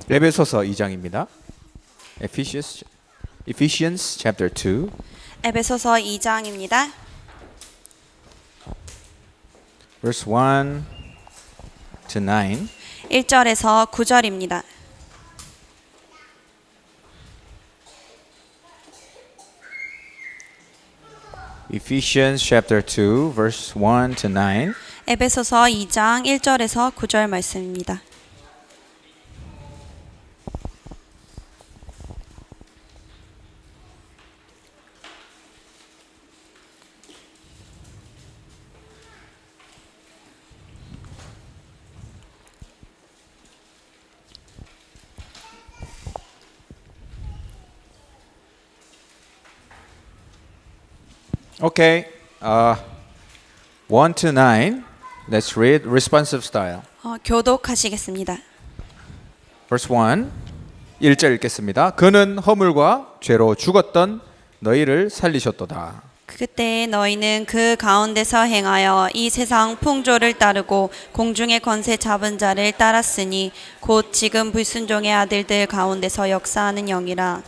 에베소서 2장입니다. Ephesians chapter 2 에베소서 2장입니다. verse 1 to 9. 1절에서 9절입니다. Ephesians chapter 2 verse 1 to 9. 에베소서 2장 1절에서 9절 말씀입니다. Okay. 1 to 9. Let's read responsive style. 교독하시겠습니다. Verse 1. 1절 읽겠습니다. 그는 허물과 죄로 죽었던 너희를 살리셨도다. 그때 너희는 그 가운데서 행하여 이 세상 풍조를 따르고 공중의 권세 잡은 자를 따랐으니 곧 지금 불순종의 아들들 가운데서 역사하는 영이라.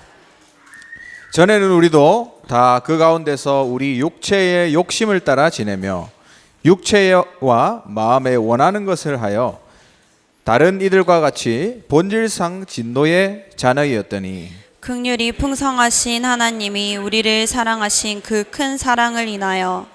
전에는 우리도 다 그 가운데서 우리 육체의 욕심을 따라 지내며 육체와 마음에 원하는 것을 하여 다른 이들과 같이 본질상 진노의 자녀이었더니 긍휼이 풍성하신 하나님이 우리를 사랑하신 그 큰 사랑을 인하여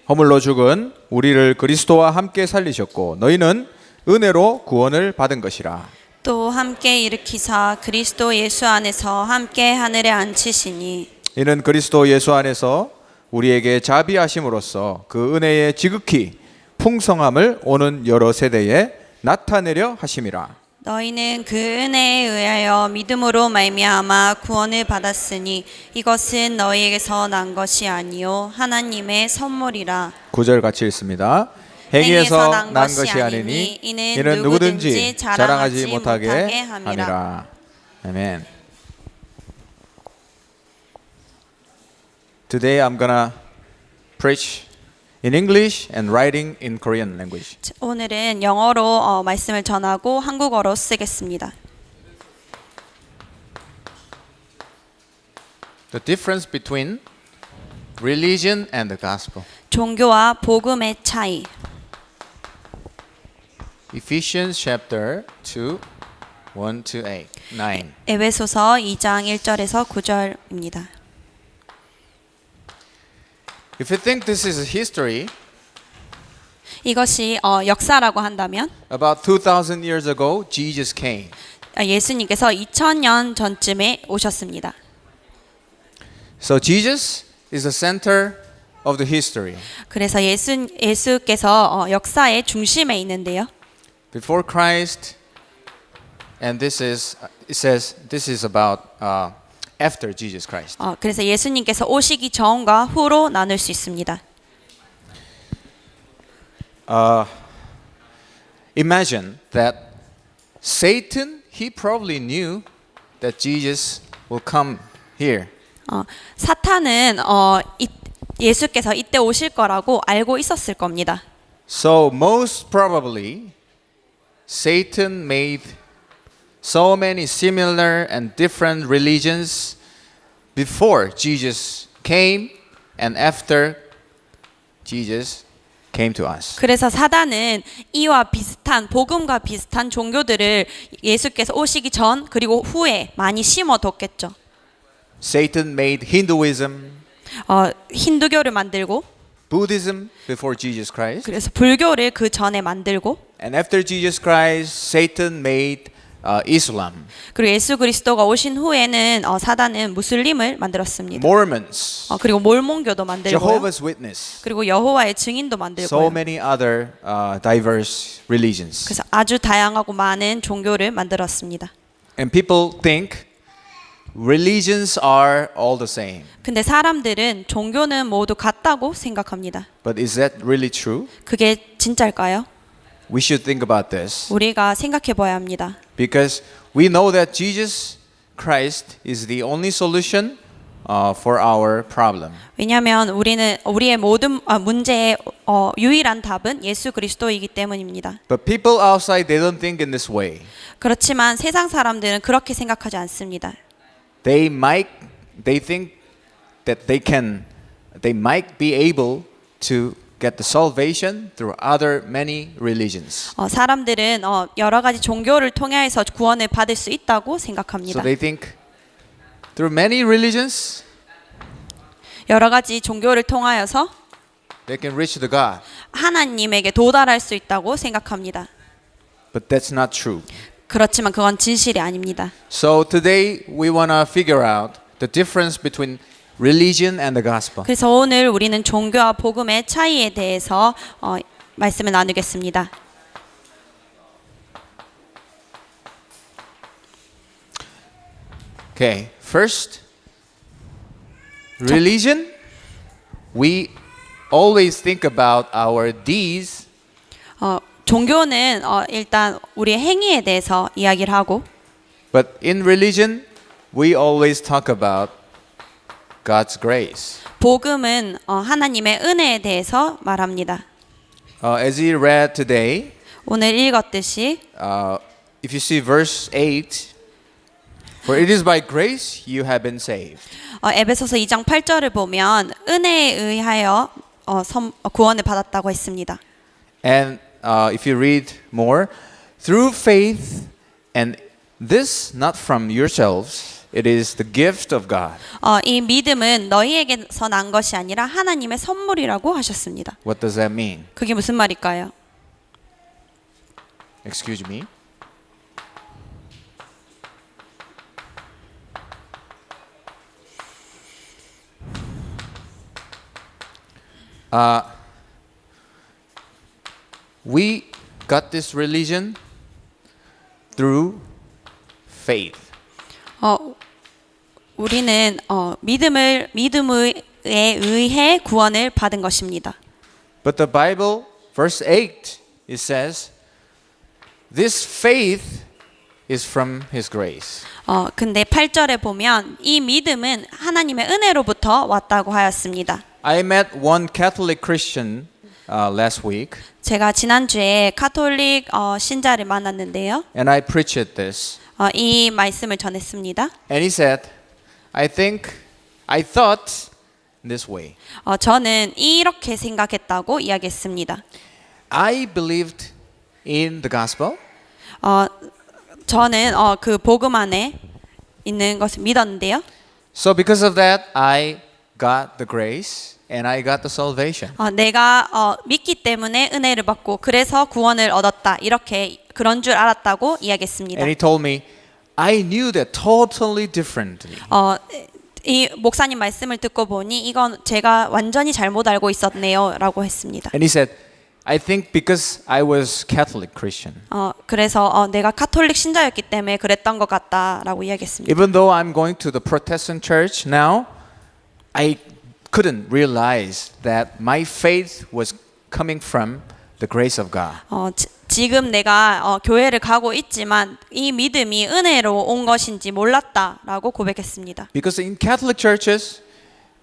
허물로 죽은 우리를 그리스도와 함께 살리셨고 너희는 은혜로 구원을 받은 것이라. 또 함께 일으키사 그리스도 예수 안에서 함께 하늘에 앉히시니 이는 그리스도 예수 안에서 우리에게 자비하심으로써 그 은혜의 지극히 풍성함을 오는 여러 세대에 나타내려 하심이라. 너희는 그 은혜에 의하여 믿음으로 말미암아 구원을 받았으니 이것은 너희에게서 난 것이 아니요 하나님의 선물이라. 9절 같이 읽습니다. 행위에서 난 것이 아니니 이는 누구든지 자랑하지 못하게 함이라. 아멘. Today I'm gonna preach in English and writing in Korean language. 오늘은 영어로 말씀을 전하고 한국어로 쓰겠습니다. The difference between religion and the gospel. 종교와 복음의 차이. Ephesians chapter 2 1 to 8. 9. 에베소서 2장 1절에서 9절입니다. If you think this is history, 이것이 역사라고 한다면 about 2000 years ago Jesus came. 예수님께서 2000년 전쯤에 오셨습니다. So Jesus is the center of the history. 그래서 예수께서 역사의 중심에 있는데요. Before Christ, and this is it says this is about after Jesus Christ. 그래서 예수님께서 오시기 전과 후로 나눌 수 있습니다. Imagine that Satan, he probably knew that Jesus will come here. 사탄은 예수께서 이때 오실 거라고 알고 있었을 겁니다. So most probably Satan made so many similar and different religions before Jesus came and after Jesus came to us. 그래서 사단은 이와 비슷한 복음과 비슷한 종교들을 예수께서 오시기 전 그리고 후에 많이 심어뒀겠죠. Satan made Hinduism, 힌두교를 만들고 Buddhism before Jesus Christ. 그래서 불교를 그 전에 만들고 And after Jesus Christ, Satan made Islam. 그리고 예수 그리스도가 오신 후에는 사단은 무슬림을 만들었습니다. Mormons, 그리고 몰몬교도 만들고요. Jehovah's Witness, 그리고 여호와의 증인도 so 만들고요. many other diverse religions. 그래서 아주 다양하고 많은 종교를 만들었습니다. And people think religions are all the same. 근데 사람들은 종교는 모두 같다고 생각합니다. But is that really true? 그게 진짜일까요? We should think about this 우리가 생각해 봐야 합니다. because we know that Jesus Christ is the only solution for our problem. 왜냐하면 우리는 우리의 모든 문제의 유일한 답은 예수 그리스도이기 때문입니다. But people outside, they don't think in this way. 그렇지만 세상 사람들은 그렇게 생각하지 않습니다. They think that they might be able to get the salvation through other many religions. 사람들은 여러 가지 종교를 통해서 구원을 받을 수 있다고 생각합니다. So they think through many religions 여러 가지 종교를 통하여서 they can reach the God. 하나님에게 도달할 수 있다고 생각합니다. But that's not true. 그렇지만 그건 진실이 아닙니다. So today we want to figure out the difference between religion and the gospel. 그래서 오늘 우리는 종교와 복음의 차이에 대해서 말씀을 나누겠습니다. Okay, first, religion, we always think about our deeds, 종교는 일단 우리의 행위에 대해서 이야기를 하고 but in religion, we always talk about God's grace. 복음은 하나님의 은혜에 대해서 말합니다. As we read today, 오늘 읽었듯이 if you see verse 8, for it is by grace you have been saved. 에베소서 2장 8절을 보면 은혜에 의하여 구원을 받았다고 했습니다. And if you read more, through faith, and this not from yourselves, it is the gift of God. 이 믿음은 너희에게서 난 것이 아니라 하나님의 선물이라고 하셨습니다. What does that mean? 그게 무슨 말일까요? Excuse me. We got this religion through faith. 우리는 믿음에 의해 구원을 받은 것입니다. But the Bible, verse 8, it says, this faith is from His grace. 근데 8절에 보면 이 믿음은 하나님의 은혜로부터 왔다고 하였습니다. I met one Catholic Christian last week, 제가 지난주에 카톨릭 신자를 만났는데요. and I preached this. 이 말씀을 전했습니다. And he said, I thought this way. 저는 이렇게 생각했다고 이야기했습니다. I believed in the gospel, 저는 그 복음 안에 있는 것을 믿었는데요. so because of that, I got the grace and I got the salvation. 내가 믿기 때문에 은혜를 받고 그래서 구원을 얻었다. 이렇게 그런 줄 알았다고 이야기했습니다. And he told me, I knew that totally differently. 이 목사님 말씀을 듣고 보니 이건 제가 완전히 잘못 알고 있었네요라고 했습니다. And he said, I think because I was Catholic Christian. 그래서 내가 카톨릭 신자였기 때문에 그랬던 것 같다라고 이야기했습니다. Even though I'm going to the Protestant church now, I couldn't realize that my faith was coming from the grace of God. 지금 내가 교회를 가고 있지만 이 믿음이 은혜로 온 것인지 몰랐다라고 고백했습니다. Because in Catholic churches,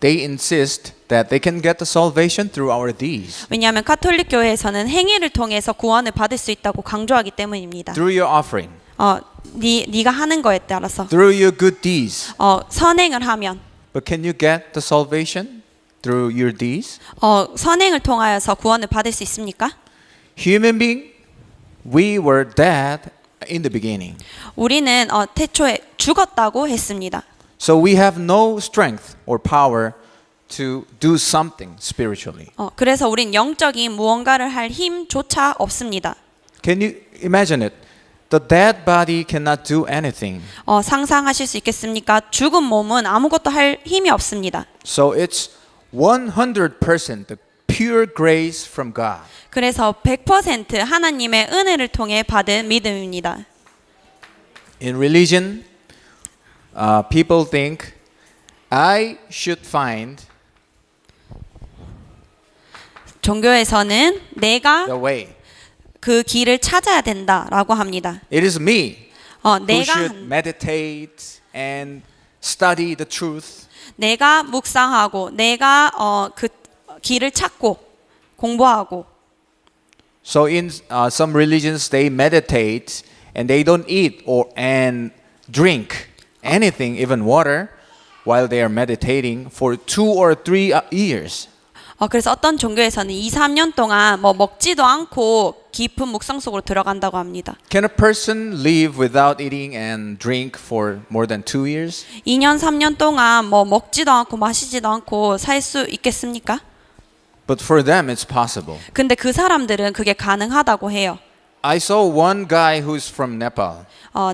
they insist that they can get the salvation through our deeds, 왜냐하면 카톨릭 교회에서는 행위를 통해서 구원을 받을 수 있다고 강조하기 때문입니다. through your offering, 네가 하는 거에 따라서 through your good deeds. 선행을 하면 But can you get the salvation through your deeds? 선행을 통하여서 구원을 받을 수 있습니까? Human being, we were dead in the beginning. 우리는 태초에 죽었다고 했습니다. So we have no strength or power to do something spiritually. 그래서 우린 영적인 무언가를 할 힘조차 없습니다. Can you imagine it? The dead body cannot do anything. 상상하실 수 있겠습니까? 죽은 몸은 아무것도 할 힘이 없습니다. So it's 100% the pure grace from God. 그래서 100% 하나님의 은혜를 통해 받은 믿음입니다. In religion, people think I should find 종교에서는 내가 the way. 그 길을 찾아야 된다라고 합니다. It is me who 내가 should meditate and study the truth. 내가 묵상하고 내가 그 길을 찾고 공부하고. So in some religions they meditate and they don't eat and drink anything, even water, while they are meditating for 2 or 3 years. 그래서 어떤 종교에서는 2, 3년 동안 뭐 먹지도 않고 깊은 묵상 속으로 들어간다고 합니다. Can a person live without eating and drink for more than 2 years? 2년, 3년 동안 뭐 먹지도 않고 마시지도 않고 살 수 있겠습니까? But for them it's possible. 근데 그 사람들은 그게 가능하다고 해요. I saw one guy who's from Nepal.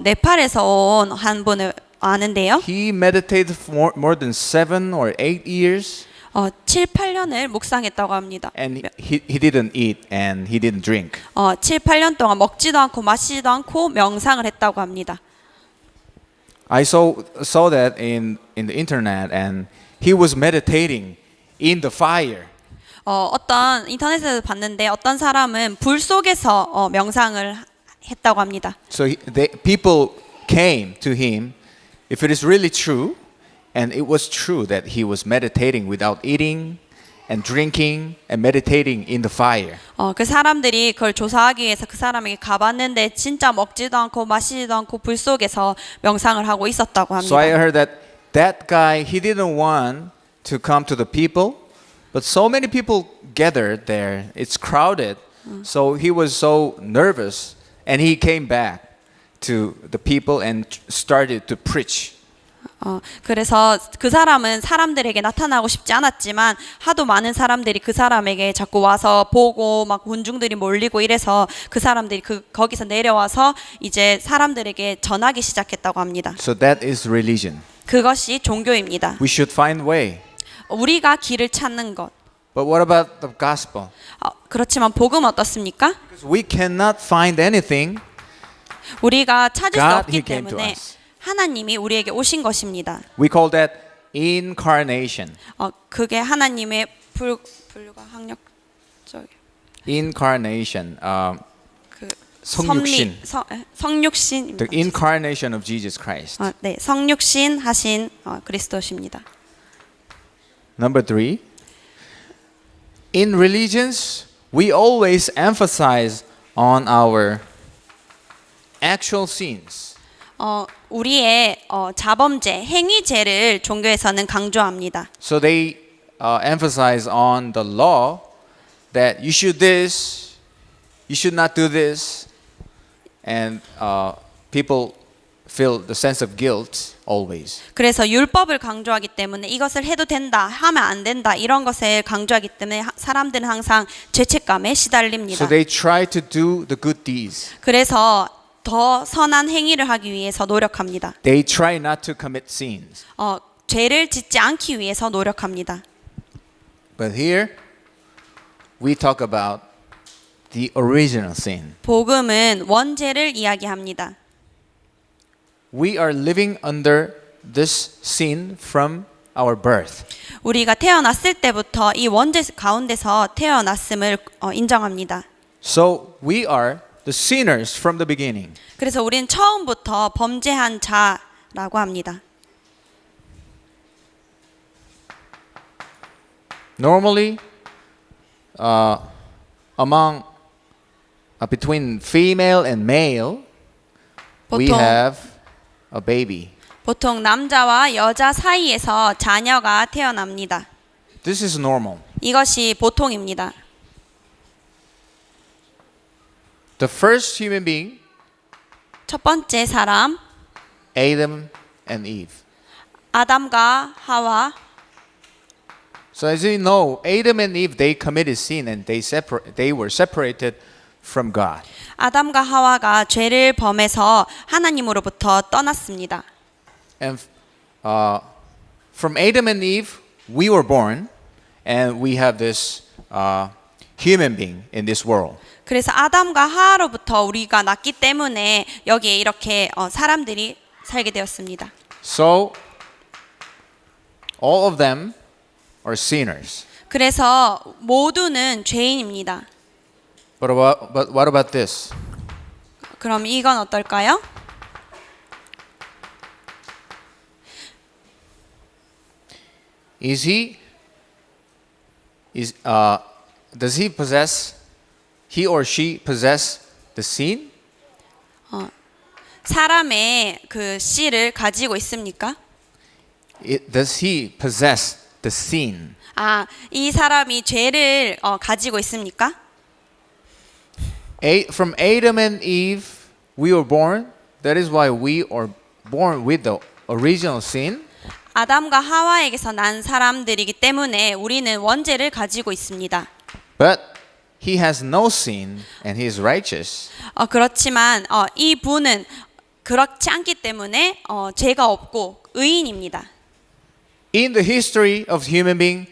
네팔에서 온 한 분을 아는데요. He meditated for more than 7 or 8 years 7, 8년을 묵상했다고 합니다. and he didn't eat and he didn't drink. 7, 8년 동안 먹지도 않고 마시지도 않고 명상을 했다고 합니다. I saw that in the internet and he was meditating in the fire. 어떤 인터넷에서 봤는데 어떤 사람은 불 속에서 명상을 했다고 합니다. So people came to him if it is really true, and it was true that he was meditating without eating and drinking and meditating in the fire. 그 사람들이 그걸 조사하기 위해서 그 사람에게 가봤는데 진짜 먹지도 않고 마시지도 않고 불 속에서 명상을 하고 있었다고 합니다. So I heard that guy, he didn't want to come to the people, but so many people gathered there. It's crowded. So he was so nervous and he came back to the people and started to preach. 그래서 그 사람은 사람들에게 나타나고 싶지 않았지만 하도 많은 사람들이 그 사람에게 자꾸 와서 보고 막 군중들이 몰리고 이래서 그 사람들이 거기서 내려와서 이제 사람들에게 전하기 시작했다고 합니다. So that is religion. 그것이 종교입니다. We should find way. 우리가 길을 찾는 것. But what about the gospel? 그렇지만 복음 어떻습니까? Because we cannot find anything. 우리가 찾을 수 God, 없기 He came to 때문에 us. 하나님이 우리에게 오신 것입니다. We call that incarnation. 그게 하나님의 불가항력적 Incarnation. 그 성육신. 성육신. The incarnation of Jesus Christ. 네, 성육신 하신 그리스도십니다. Number 3. In religions, we always emphasize on our actual sins. 우리의 자범죄, 행위죄를 종교에서는 강조합니다. So they emphasize on the law that you should this, you should not do this, and people feel the sense of guilt always. 그래서 율법을 강조하기 때문에 이것을 해도 된다, 하면 안 된다 이런 것을 강조하기 때문에 사람들은 항상 죄책감에 시달립니다. So they try to do the good deeds. 그래서 더 선한 행위를 하기 위해서 노력합니다. They try not to commit sins. 죄를 짓지 않기 위해서 노력합니다. But here we talk about the original sin. 복음은 원죄를 이야기합니다. We are living under this sin from our birth. 우리가 태어났을 때부터 이 원죄 가운데서 태어났음을 인정합니다. So we are the sinners from the beginning. 그래서 우리는 처음부터 범죄한 자라고 합니다. Normally, between female and male, we 보통- have a baby. 보통 남자와 여자 사이에서 자녀가 태어납니다. This is normal. 이것이 보통입니다. The first human being, 첫 번째 사람 Adam and Eve. 아담과 하와. So as you know, Adam and Eve, they committed sin and they were separated from God. 아담과 하와가 죄를 범해서 하나님으로부터 떠났습니다. And from Adam and Eve, we were born, and we have this human being in this world. 그래서 아담과 하와로부터 우리가 났기 때문에 여기에 이렇게 사람들이 살게 되었습니다. So all of them are sinners. 그래서 모두는 죄인입니다. But what about this? 그럼 이건 어떨까요? does he possess, he or she possess the sin? 사람의 그 씨를 가지고 있습니까? Does he possess the sin? 이 사람이 죄를 가지고 있습니까? From Adam and Eve, we were born. That is why we are born with the original sin. 아담과 하와에게서 난 사람들이기 때문에 우리는 원죄를 가지고 있습니다. But he has no sin and he is righteous. 그렇지만 이 분은 그렇지 않기 때문에 죄가 없고 의인입니다. In the history of human being,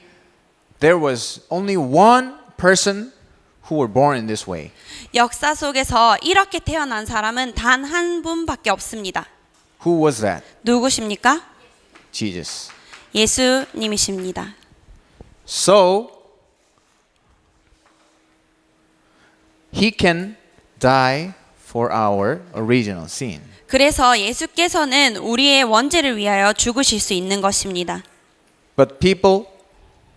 there was only one person who were born in this way. 역사 속에서 이렇게 태어난 사람은 단 한 분밖에 없습니다. Who was that? 누구십니까? Jesus. 예수님이십니다. So, he can die for our original sin. 그래서 예수께서는 우리의 원죄를 위하여 죽으실 수 있는 것입니다. But people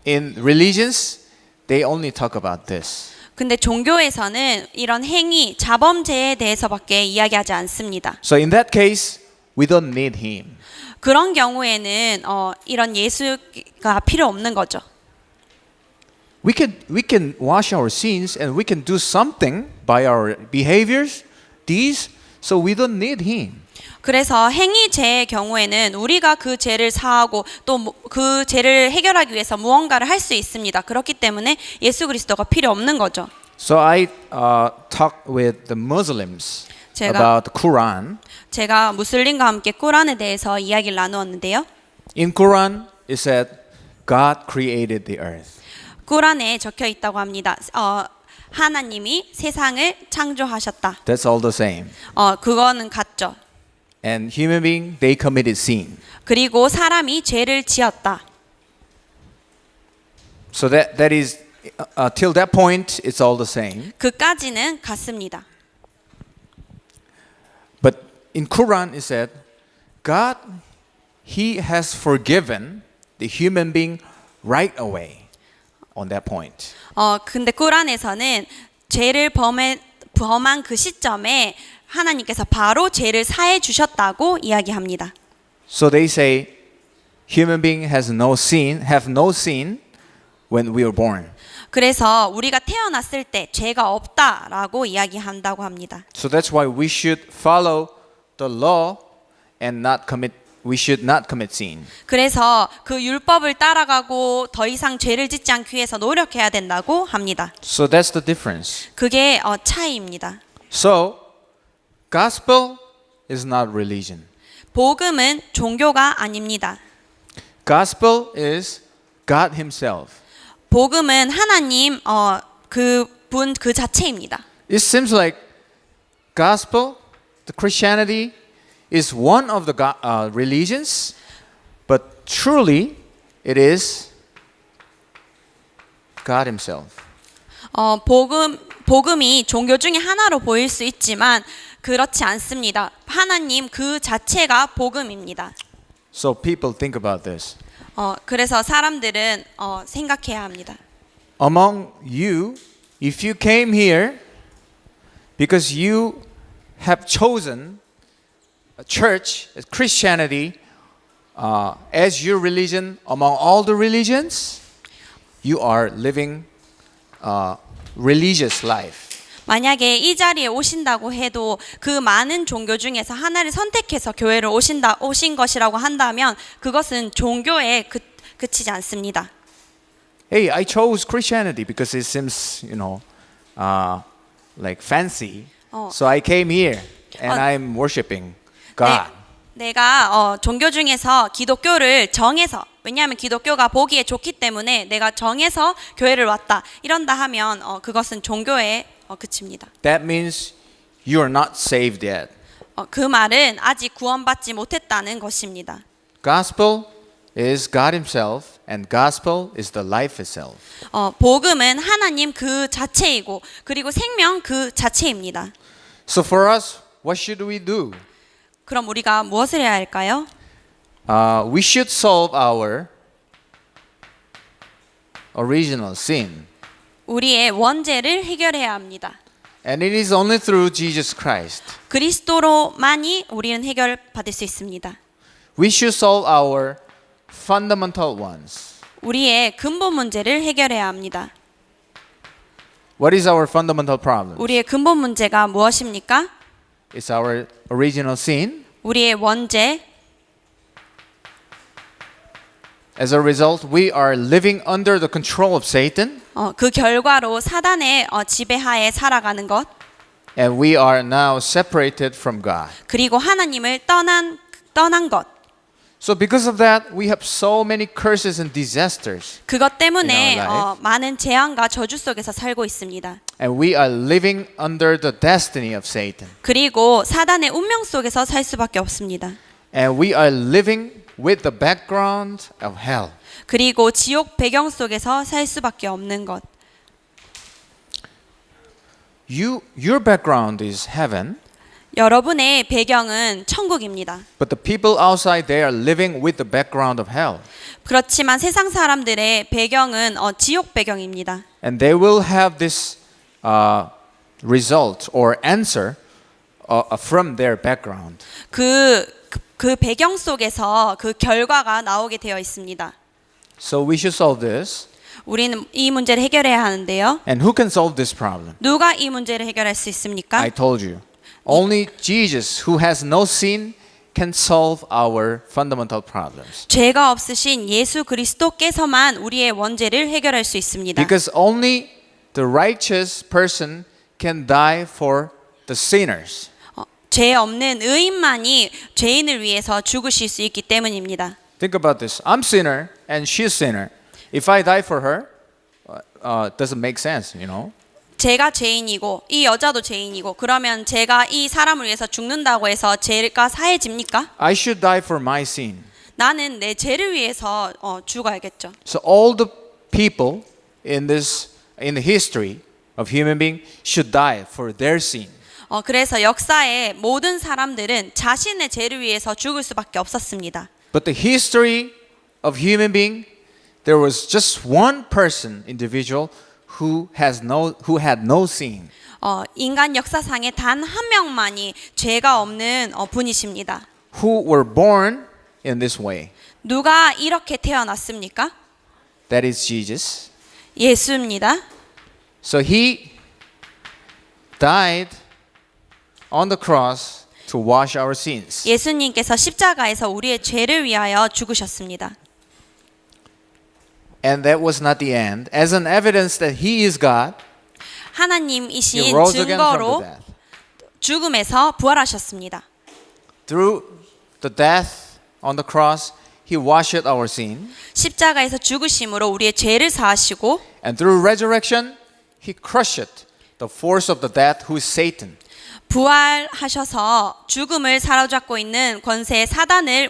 in religions, they only talk about this. 근데 종교에서는 이런 행위, 자범죄에 대해서밖에 이야기하지 않습니다. So in that case, we don't need him. 그런 경우에는 이런 예수가 필요 없는 거죠. We can wash our sins and we can do something by our behaviors, deeds, so we don't need him. 그래서 행위죄의 경우에는 우리가 그 죄를 사하고 또 그 죄를 해결하기 위해서 무언가를 할 수 있습니다. 그렇기 때문에 예수 그리스도가 필요 없는 거죠. So I talked with the Muslims 제가- about the Quran. 제가 무슬림과 함께 꾸란에 대해서 이야기를 나누었는데요. In Quran, it said, God created the earth. 꾸란에 적혀 있다고 합니다. 하나님이 세상을 창조하셨다. That's all the same. 그거는 같죠. And human being, they committed sin. 그리고 사람이 죄를 지었다. So that is, till that point, it's all the same. 그까지는 같습니다. But in Quran, it said, God, He has forgiven the human being right away on that point. 근데 꾸란에서는 죄를 범한 그 시점에 하나님께서 바로 죄를 사해 주셨다고 이야기합니다. So they say, human being have no sin when we are born. 그래서 우리가 태어났을 때 죄가 없다라고 이야기한다고 합니다. So that's why we should follow the law and we should not commit sin. 그래서 그 율법을 따라가고 더 이상 죄를 짓지 않기 위해서 노력해야 된다고 합니다. So that's the difference. 그게 차이입니다. So, gospel is not religion. 복음은 종교가 아닙니다. Gospel is God Himself. 복음은 하나님 그분 그 자체입니다. It seems like gospel, the Christianity, is one of the religions, but truly it is God Himself. 복음이 종교 중에 하나로 보일 수 있지만 그렇지 않습니다. 하나님 그 자체가 복음입니다. So people think about this. 그래서 사람들은 생각해야 합니다. Among you, if you came here because you have chosen a church, a Christianity, as your religion among all the religions, you are living a religious life. 만약에 이 자리에 오신다고 해도 그 많은 종교 중에서 하나를 선택해서 교회를 오신 것이라고 한다면 그것은 종교에 그치지 않습니다. Hey, I chose Christianity because it seems, like fancy. So I came here and I'm worshiping God. 내가 종교 중에서 기독교를 정해서 왜냐하면 기독교가 보기에 좋기 때문에 내가 정해서 교회를 왔다 이런다 하면 그것은 종교에 그칩니다. That means you are not saved yet. 그 말은 아직 구원받지 못했다는 것입니다. Gospel is God Himself and gospel is the life itself. 복음은 하나님 그 자체이고 그리고 생명 그 자체입니다. So for us, what should we do? 그럼 우리가 무엇을 해야 할까요? We should solve our original sin. 우리의 원죄를 해결해야 합니다. And it is only through Jesus Christ. 그리스도로만이 우리는 해결받을 수 있습니다. We should solve our fundamental ones. 우리의 근본 문제를 해결해야 합니다. What is our fundamental problem? 우리의 근본 문제가 무엇입니까? It's our original sin. 우리의 원죄. As a result, we are living under the control of Satan, 그 결과로 사단의 지배하에 살아가는 것. and we are now separated from God. 그리고 하나님을 떠난 것. So because of that, we have so many curses and disasters, 그것 때문에 In our life. 많은 재앙과 저주 속에서 살고 있습니다. and we are living under the destiny of Satan. 그리고 사단의 운명 속에서 살 수밖에 없습니다. And we are living with the background of hell. 그리고 지옥 배경 속에서 살 수밖에 없는 것. Your background is heaven, 여러분의 배경은 천국입니다. but the people outside they are living with the background of hell. 그렇지만 세상 사람들의 배경은 지옥 배경입니다. And they will have this result or answer from their background. 그 배경 속에서 그 결과가 나오게 되어 있습니다. So we should solve this. 우리는 이 문제를 해결해야 하는데요. And who can solve this problem? 누가 이 문제를 해결할 수 있습니까? I told you. Only Jesus, who has no sin, can solve our fundamental problems. 죄가 없으신 예수 그리스도께서만 우리의 원죄를 해결할 수 있습니다. Because only the righteous person can die for the sinners. 죄 없는 의인만이 죄인을 위해서 죽으실 수 있기 때문입니다. Think about this. I'm sinner and she's sinner. If I die for her, doesn't make sense, you know. 제가 죄인이고 이 여자도 죄인이고 그러면 제가 이 사람을 위해서 죽는다고 해서 죄가 사해집니까? I should die for my sin. 나는 내 죄를 위해서 죽어야겠죠. So all the people in the history of human being should die for their sin. 그래서 역사의 모든 사람들은 자신의 죄를 위해서 죽을 수밖에 없었습니다. But the history of human being, there was just one person, individual, who had no sin. 인간 역사상에 단 한 명만이 죄가 없는 분이십니다. Who were born in this way. 누가 이렇게 태어났습니까? That is Jesus. 예수입니다. So he died on the cross to wash our sins. 예수님께서 십자가에서 우리의 죄를 위하여 죽으셨습니다. And that was not the end. As an evidence that he is God, he 하나님이신 rose again from the 증거로 death. 죽음에서 부활하셨습니다. Through the death on the cross, he washed our sin. 십자가에서 죽으심으로 우리의 죄를 사하시고 And through resurrection, he crushed the force of the death, who is Satan. 부활하셔서 죽음을 사로잡고 있는 권세 사단을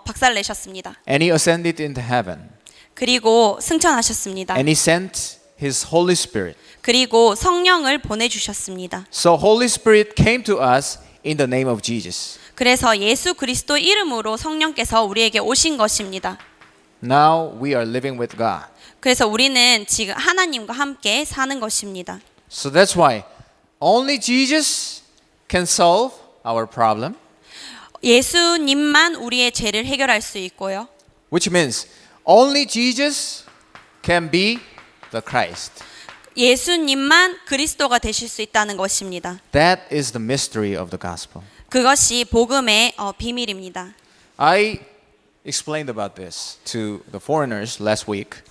박살내셨습니다. And he ascended into heaven. 그리고 승천하셨습니다. And he sent his Holy Spirit. 그리고 성령을 보내주셨습니다. So Holy Spirit came to us in the name of Jesus. 그래서 예수 그리스도 이름으로 성령께서 우리에게 오신 것입니다. Now we are living with God. 그래서 우리는 지금 하나님과 함께 사는 것입니다. So that's why only Jesus can solve our problem, 예수님만 우리의 죄를 해결할 수 있고요. which means only Jesus can be the Christ. 예수님만 그리스도가 되실 수 있다는 것입니다. That is the mystery of the gospel. 그것이 복음의 비밀입니다. I explained about this to the foreigners last week.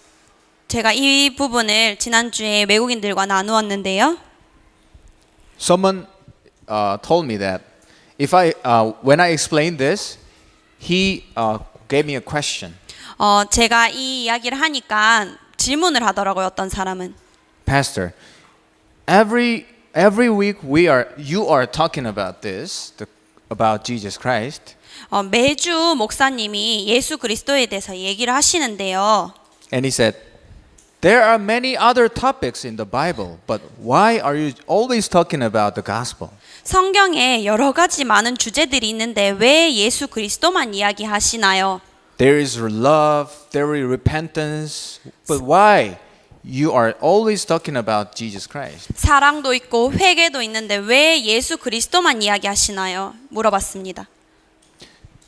제가 이 부분을 지난주에 외국인들과 나누었는데요. Someone told me that when I explained this, he gave me a question. 제가 이 이야기를 하니까 질문을 하더라고요. 어떤 사람은. Pastor, every week you are talking about this, about Jesus Christ. 매주 목사님이 예수 그리스도에 대해서 얘기를 하시는데요. And he said, there are many other topics in the Bible, but why are you always talking about the gospel? 성경에 여러 가지 많은 주제들이 있는데 왜 예수 그리스도만 이야기하시나요? There is love, there is repentance, but why you are always talking about Jesus Christ? 사랑도 있고 회개도 있는데 왜 예수 그리스도만 이야기하시나요? 물어봤습니다.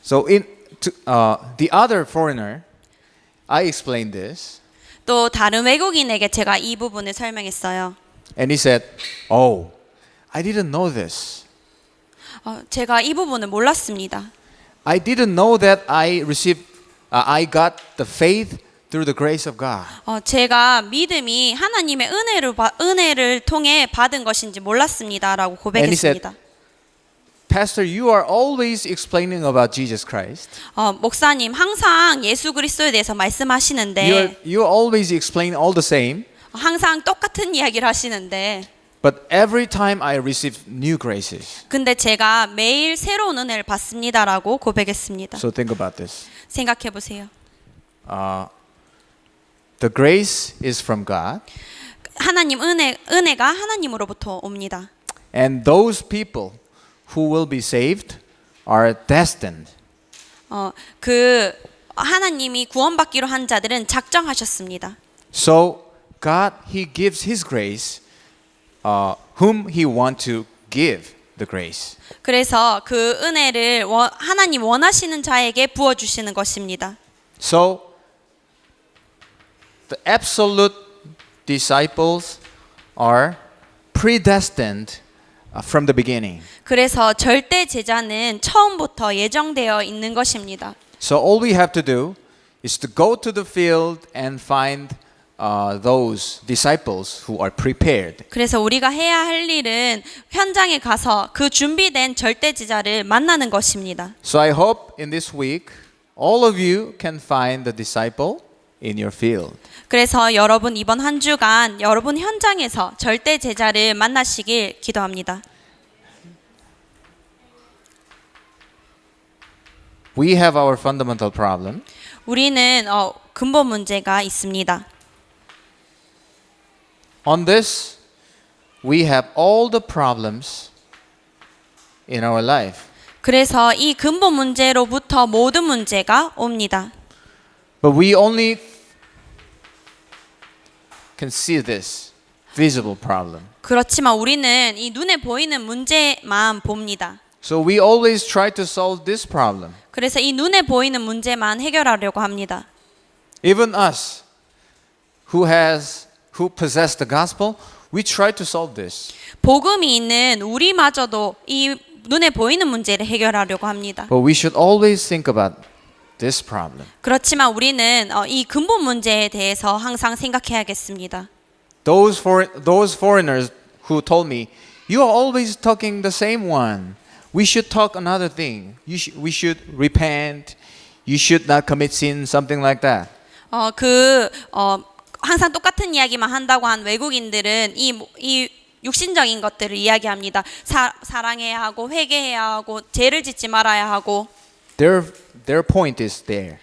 So the other foreigner, I explained this, 또 다른 외국인에게 제가 이 부분을 설명했어요. and he said, "Oh, I didn't know this. 제가 이 부분을 몰랐습니다. I didn't know that I got the faith through the grace of God." 제가 믿음이 하나님의 은혜를 통해 받은 것인지 몰랐습니다라고 고백했습니다. Pastor, you are always explaining about Jesus Christ. 목사님 항상 예수 그리스도에 대해서 말씀하시는데 You always explain all the same, 항상 똑같은 이야기를 하시는데 but every time I receive new graces. 근데 제가 매일 새로운 은혜를 받습니다라고 고백했습니다. So think about this. 생각해 보세요. The grace is from God, 하나님 은혜가 하나님으로부터 옵니다. and those people who will be saved are destined. 그 하나님이 구원받기로 한 자들은 작정하셨습니다. So God, He gives His grace, whom He want to give the grace. 그래서 그 은혜를 하나님 원하시는 자에게 부어 주시는 것입니다. So the absolute disciples are predestined from the beginning. 그래서 절대 제자는 처음부터 예정되어 있는 것입니다. So all we have to do is to go to the field and find those disciples who are prepared. 그래서 우리가 해야 할 일은 현장에 가서 그 준비된 절대 제자를 만나는 것입니다. So I hope in this week all of you can find the disciple in your field. 그래서 여러분 이번 한 주간 여러분 현장에서 절대 제자를 만나시길 기도합니다. We have our fundamental problem. 우리는 근본 문제가 있습니다. On this, we have all the problems in our life. 그래서 이 근본 문제로부터 모든 문제가 옵니다. But we only can see this visible problem. 그렇지만 우리는 이 눈에 보이는 문제만 봅니다. So we always try to solve this problem. 그래서 이 눈에 보이는 문제만 해결하려고 합니다. Even us, who possess the gospel, we try to solve this. 복음이 있는 우리마저도 이 눈에 보이는 문제를 해결하려고 합니다. But we should always think about this problem. 그렇지만 우리는 이 근본 문제에 대해서 항상 생각해야겠습니다. Those foreigners who told me, "You are always talking the same one. We should talk another thing. We should repent. You should not commit sin," something like that. 항상 똑같은 이야기만 한다고 한 외국인들은 이 육신적인 것들을 이야기합니다. 사랑해야 하고 회개해야 하고 죄를 짓지 말아야 하고. Their point is there.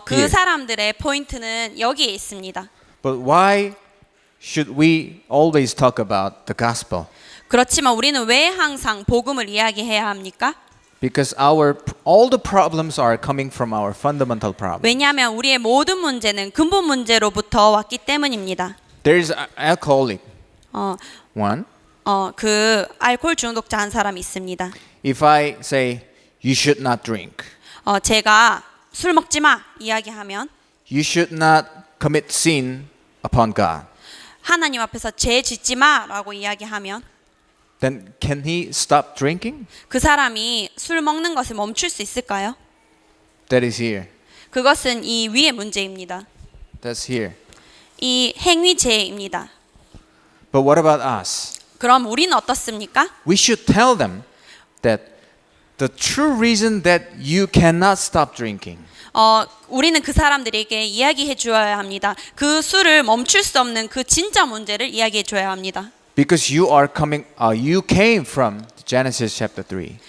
그 Here. 사람들의 포인트는 여기에 있습니다. But why should we always talk about the gospel? 그렇지만 우리는 왜 항상 복음을 이야기해야 합니까? Because all the problems are coming from our fundamental problem. 왜냐하면 우리의 모든 문제는 근본 문제로부터 왔기 때문입니다. There is an alcoholic one. 그 알코올 중독자 한 사람이 있습니다. If I say you should not drink, 제가 술 먹지 마 이야기하면 you should not commit sin upon God, 하나님 앞에서 죄 짓지 마라고 이야기하면 then can he stop drinking? 그 사람이 술 먹는 것을 멈출 수 있을까요? That is here. 그것은 이 위의 문제입니다. That's here. 이 행위죄입니다. But what about us? 그럼 우리는 어떻습니까? We should tell them that the true reason that you cannot stop drinking 우리는 그 사람들에게 이야기해 주어야 합니다. 그 술을 멈출 수 없는 그 진짜 문제를 이야기해 줘야 합니다. because you came from Genesis chapter 3.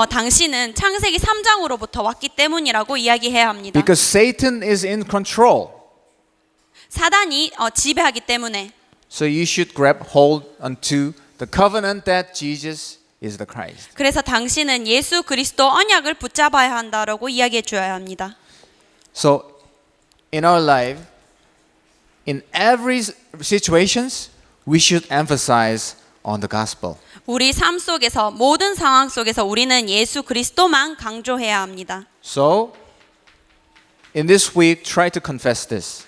당신은 창세기 3장으로부터 왔기 때문이라고 이야기해야 합니다. Because Satan is in control. 사단이 지배하기 때문에 So you should grab hold onto the covenant that Jesus is the Christ. 그래서 당신은 예수 그리스도 언약을 붙잡아야 한다라고 이야기해 줘야 합니다. So in our life, in every situations, we should emphasize on the gospel. 우리 삶 속에서 모든 상황 속에서 우리는 예수 그리스도만 강조해야 합니다. So, in this week, try to confess this.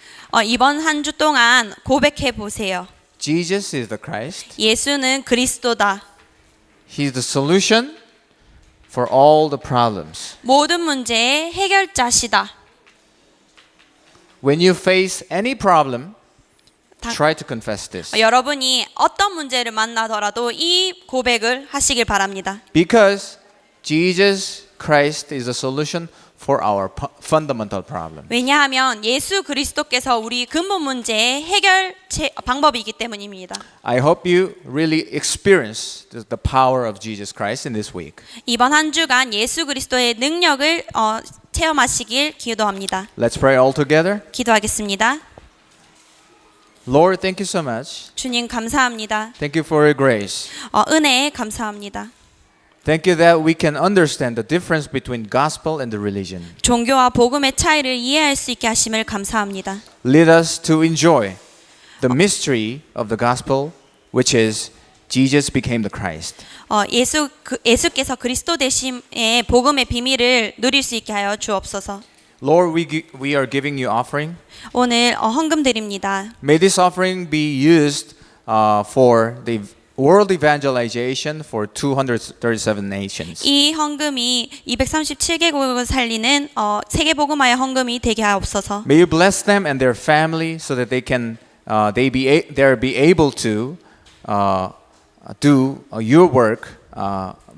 이번 한 주 동안 고백해 보세요. Jesus is the Christ. 예수는 그리스도다. He's the solution for all the problems. 모든 문제의 해결자시다. When you face any problem, 다- try to confess this. 여러분이 어떤 문제를 만나더라도 이 고백을 하시길 바랍니다. Because Jesus Christ is the solution for our fundamental problem. 왜냐하면 예수 그리스도께서 우리 근본 문제의 해결 방법이기 때문입니다. I hope you really experience the power of Jesus Christ in this week. 이번 한 주간 예수 그리스도의 능력을 체험하시길 기도합니다. Let's pray all together. 기도하겠습니다. Lord, thank you so much. 주님 감사합니다. Thank you for your grace. 은혜에 감사합니다. Thank you that we can understand the difference between gospel and the religion. 종교와 복음의 차이를 이해할 수 있게 하심을 감사합니다. Lead us to enjoy the mystery of the gospel, which is Jesus became the Christ. 예수께서 그리스도 되심의 복음의 비밀을 누릴 수 있게 하여 주옵소서. Lord, we are giving you offering. 오늘 헌금 드립니다. May this offering be used for the world evangelization for 237 nations. 이 헌금이 237개국을 살리는 세계 복음화의 헌금이 되게 하옵소서. May you bless them and their family so that they can be able to do your work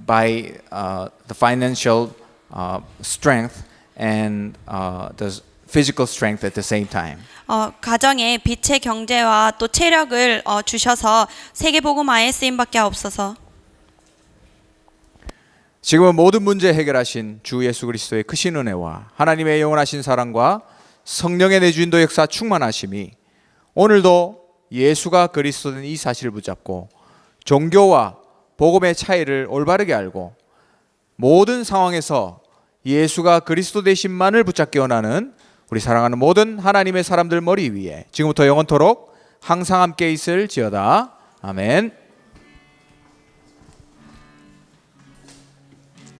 by the financial strength and the physical strength at the same time. 가정에 빛의 경제와 또 체력을 주셔서 세계 복음화에 쓰임 받게 하옵소서. 지금은 모든 문제 해결하신 주 예수 그리스도의 크신 은혜와 하나님의 영원하신 사랑과 성령의 내주인도 역사 충만하심이 오늘도 예수가 그리스도인 이 사실을 붙잡고 종교와 복음의 차이를 올바르게 알고 모든 상황에서 예수가 그리스도 되심만을 붙잡기 원하는 우리 사랑하는 모든 하나님의 사람들 머리 위에 지금부터 영원토록 항상 함께 있을지어다. 아멘.